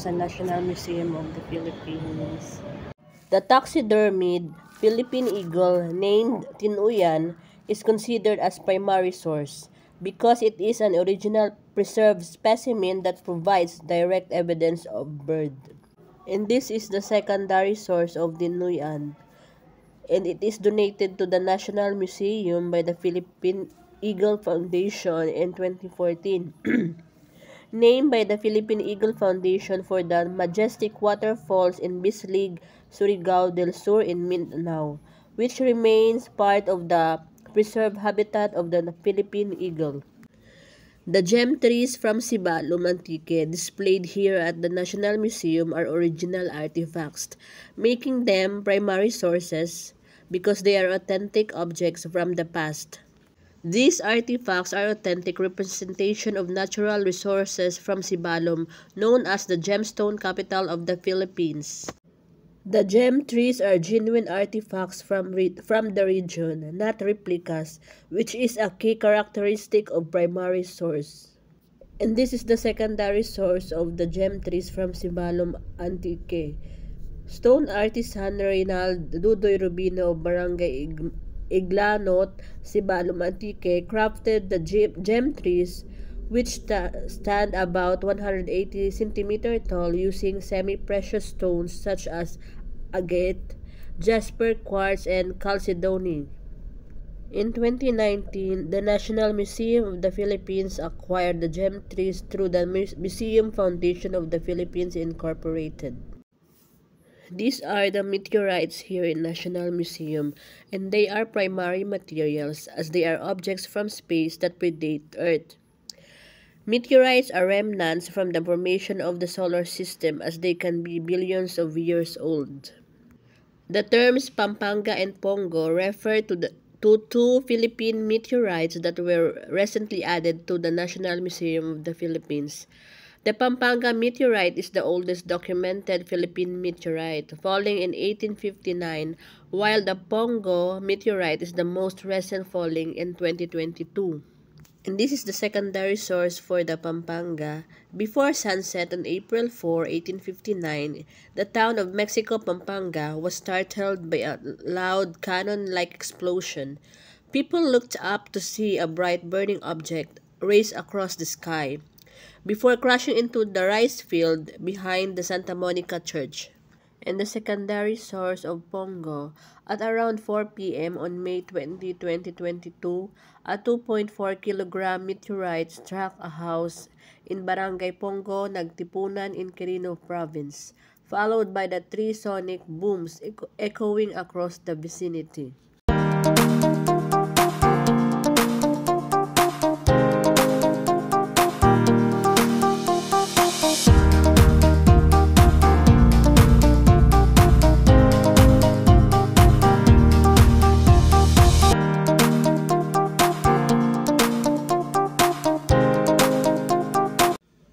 sa National Museum of the Philippines. The taxidermied Philippine eagle named Tinuyan is considered as primary source because it is an original preserved specimen that provides direct evidence of birth. And this is the secondary source of Tinuyan, and it is donated to the National Museum by the Philippine Eagle Foundation in 2014. Named by the Philippine Eagle Foundation for the majestic waterfalls in Bislig, Surigao del Sur in Mindanao, which remains part of the preserved habitat of the Philippine eagle. The gem trees from Sibalum Antique displayed here at the National Museum are original artifacts, making them primary sources because they are authentic objects from the past. These artifacts are authentic representation of natural resources from Sibalom, known as the gemstone capital of the Philippines. The gem trees are genuine artifacts from the region, not replicas, which is a key characteristic of primary source. And this is the secondary source of the gem trees from Sibalom Antique. Stone artisan Reynald Dudoy Rubino of Barangay Iglanot, Sibalom Antique, crafted the gem trees which stand about 180 cm tall using semi-precious stones such as agate, jasper, quartz, and chalcedony. In 2019, the National Museum of the Philippines acquired the gem trees through the Museum Foundation of the Philippines Incorporated. These are the meteorites here in National Museum, and they are primary materials as they are objects from space that predate Earth. Meteorites are remnants from the formation of the solar system as they can be billions of years old. The terms Pampanga and Pongo refer to two Philippine meteorites that were recently added to the National Museum of the Philippines. The Pampanga meteorite is the oldest documented Philippine meteorite, falling in 1859, while the Pongo meteorite is the most recent, falling in 2022. And this is the secondary source for the Pampanga. Before sunset on April 4, 1859, the town of Mexico, Pampanga, was startled by a loud cannon-like explosion. People looked up to see a bright burning object race across the sky before crashing into the rice field behind the Santa Monica Church. And the secondary source of Pongo, at around 4 p.m. on May 20, 2022, a 2.4 kilogram meteorite struck a house in Barangay Pongo, Nagtipunan in Quirino Province, followed by the three sonic booms echoing across the vicinity.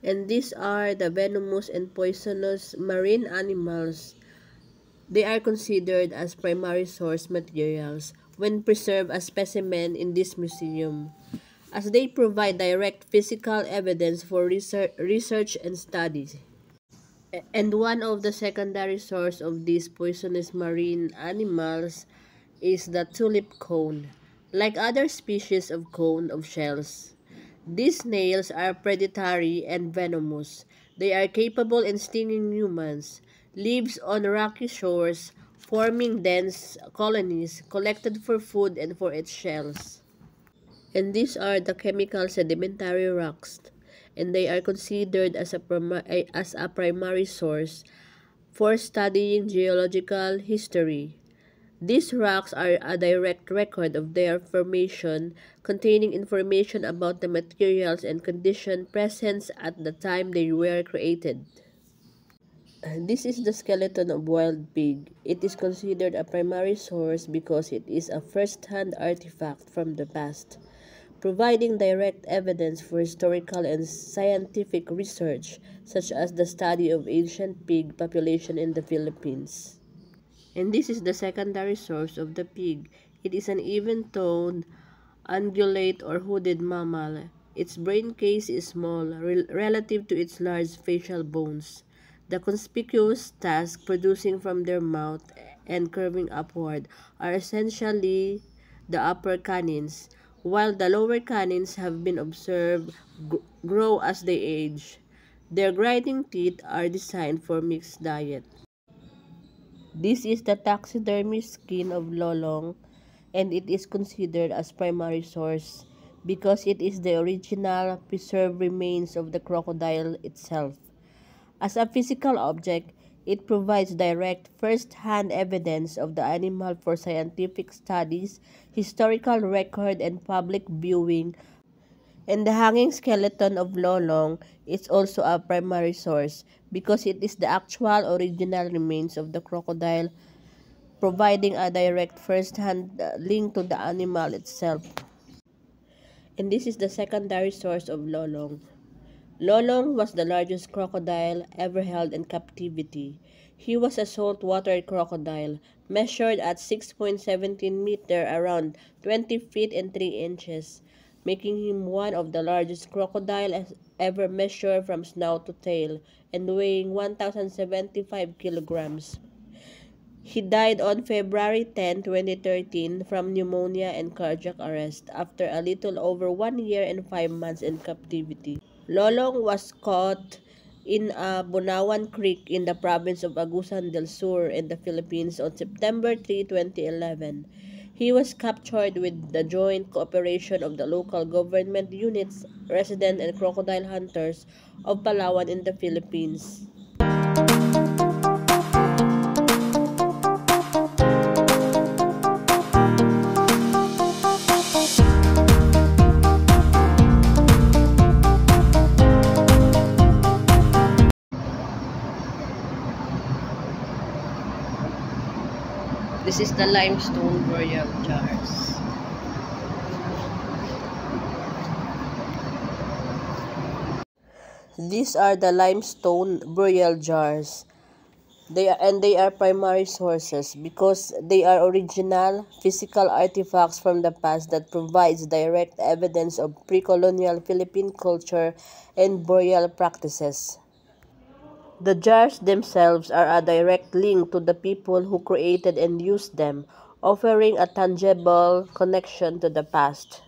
And these are the venomous and poisonous marine animals. They are considered as primary source materials when preserved as specimen in this museum, as they provide direct physical evidence for research and studies. And one of the secondary source of these poisonous marine animals is the tulip cone. Like other species of cone of shells, these snails are predatory and venomous. They are capable in stinging humans, lives on rocky shores, forming dense colonies collected for food and for its shells. And these are the chemical sedimentary rocks, and they are considered as a primary source for studying geological history. These rocks are a direct record of their formation, containing information about the materials and condition present at the time they were created. This is the skeleton of wild pig. It is considered a primary source because it is a first-hand artifact from the past, providing direct evidence for historical and scientific research, such as the study of ancient pig population in the Philippines. And this is the secondary source of the pig. It is an even-toned, ungulate or hooded mammal. Its brain case is small relative to its large facial bones. The conspicuous tusks producing from their mouth and curving upward are essentially the upper canines, while the lower canines have been observed grow as they age. Their grinding teeth are designed for mixed diet. This is the taxidermy skin of Lolong, and it is considered as primary source because it is the original preserved remains of the crocodile itself. As a physical object, it provides direct first-hand evidence of the animal for scientific studies, historical record, and public viewing, and the hanging skeleton of Lolong is also a primary source because it is the actual original remains of the crocodile, providing a direct first-hand link to the animal itself. And this is the secondary source of Lolong. Lolong was the largest crocodile ever held in captivity. He was a saltwater crocodile, measured at 6.17 meter, around 20 feet and 3 inches, making him one of the largest crocodiles ever measured from snout to tail, and weighing 1,075 kilograms. He died on February 10, 2013 from pneumonia and cardiac arrest after a little over 1 year and 5 months in captivity. Lolong was caught in a Bunawan Creek in the province of Agusan del Sur in the Philippines on September 3, 2011. He was captured with the joint cooperation of the local government units, resident and crocodile hunters of Palawan in the Philippines. This is the limestone burial jars. These are the limestone burial jars. They are primary sources because they are original physical artifacts from the past that provides direct evidence of pre-colonial Philippine culture and burial practices. The jars themselves are a direct link to the people who created and used them, offering a tangible connection to the past.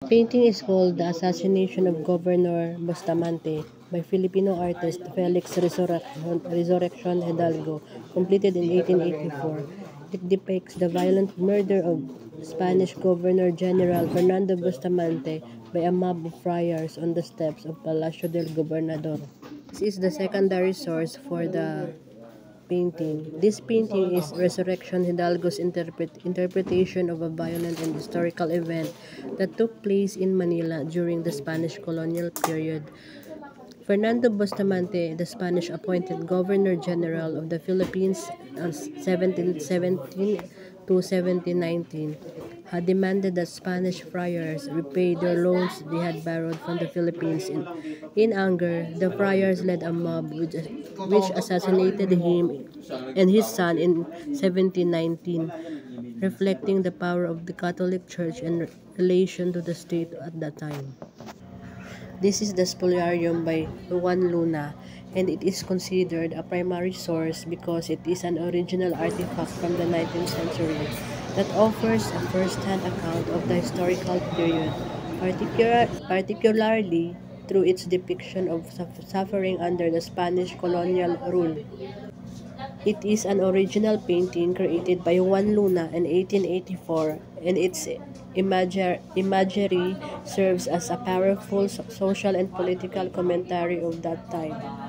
Painting is called The Assassination of Governor Bustamante by Filipino artist Felix Resurrection Hidalgo, completed in 1884. It depicts the violent murder of Spanish Governor General Fernando Bustamante by a mob of friars on the steps of Palacio del Gobernador. This is the secondary source for the painting. This painting is Resurrection Hidalgo's interpretation of a violent and historical event that took place in Manila during the Spanish colonial period. Fernando Bustamante, the Spanish appointed Governor General of the Philippines in 1717 to 1719, had demanded that Spanish friars repay their loans they had borrowed from the Philippines. In anger, the friars led a mob which assassinated him and his son in 1719, reflecting the power of the Catholic Church in relation to the state at that time. This is the Spoliarium by Juan Luna, and it is considered a primary source because it is an original artifact from the 19th century that offers a first-hand account of the historical period, particularly through its depiction of suffering under the Spanish colonial rule. It is an original painting created by Juan Luna in 1884, and its imagery serves as a powerful social and political commentary of that time.